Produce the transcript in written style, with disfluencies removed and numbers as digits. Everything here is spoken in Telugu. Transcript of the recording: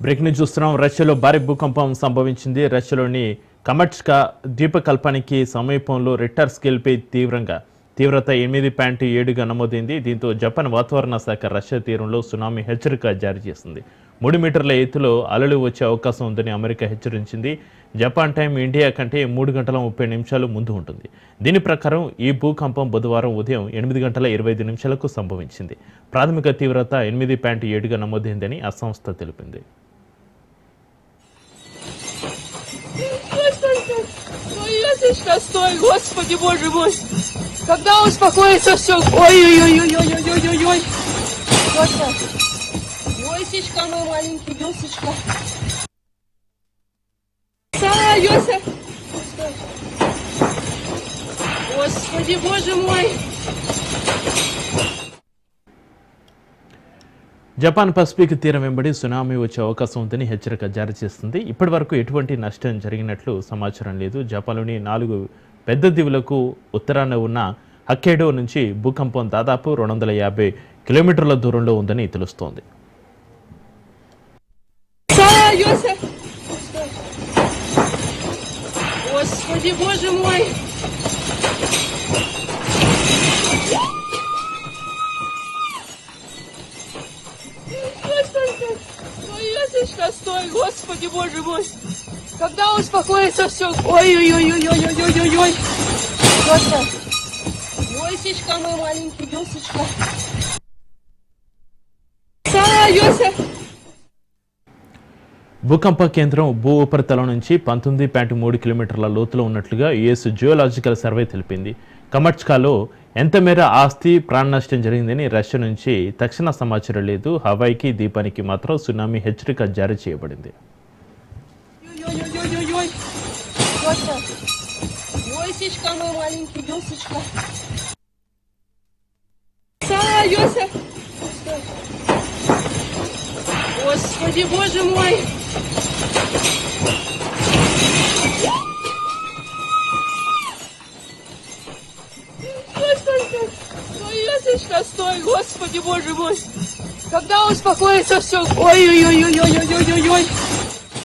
బ్రేక్ ని చూస్తున్నాం. రష్యాలో భారీ భూకంపం సంభవించింది. రష్యాలోని కమట్స్కా ద్వీపకల్పానికి సమీపంలో రిక్టర్ స్కేల్పై తీవ్రత 8.7గా నమోదైంది. దీంతో జపాన్ వాతావరణ శాఖ రష్యా తీరంలో సునామీ హెచ్చరిక జారీ చేసింది. 3 మీటర్ల ఎత్తులో అలలు వచ్చే అవకాశం ఉందని అమెరికా హెచ్చరించింది. జపాన్ టైం ఇండియా కంటే 3 గంటల 30 నిమిషాలు ముందు ఉంటుంది. దీని ప్రకారం ఈ భూకంపం బుధవారం ఉదయం 8 గంటల 25 నిమిషాలకు సంభవించింది. ప్రాథమిక తీవ్రత 8.7గా నమోదైందని ఆ సంస్థ తెలిపింది. Стой, Господи, Боже мой! Когда успокоится все? Ой-ой-ой-ой-ой-ой-ой-ой! Господи! Йосечка мой маленький, Йосечка! Йося! Господи, Боже мой! జపాన్ పసిఫిక్ తీరం వెంబడి సునామీ వచ్చే అవకాశం ఉందని హెచ్చరిక జారీ చేస్తుంది. ఇప్పటి వరకు ఎటువంటి నష్టం జరిగినట్లు సమాచారం లేదు. జపాన్లోని 4 పెద్ద దీవులకు ఉత్తరాన ఉన్న హక్కేడో నుంచి భూకంపం దాదాపు 250 కిలోమీటర్ల దూరంలో ఉందని తెలుస్తోంది. Стой, Господи, Боже мой! Когда успокоится все? Ой-ой-ой-ой-ой-ой-ой-ой! Господи! Йосечка мой маленький, Йосечка! Йося! భూకంప కేంద్రం భూ ఉపరితలం నుంచి 19.3 కిలోమీటర్ల లోతులో ఉన్నట్లుగా యుఎస్ జియోలాజికల్ సర్వే తెలిపింది. కమట్స్కాలో ఎంత మేర ఆస్తి ప్రాణ నష్టం జరిగిందని రష్యా నుంచి తక్షణ సమాచారం లేదు. హవాయికి ద్వీపానికి మాత్రం సునామీ హెచ్చరిక జారీ చేయబడింది. Господи, Боже мой! Стой, Господи, Боже мой! Когда успокоится все? Ой-ой-ой-ой-ой-ой-ой-ой!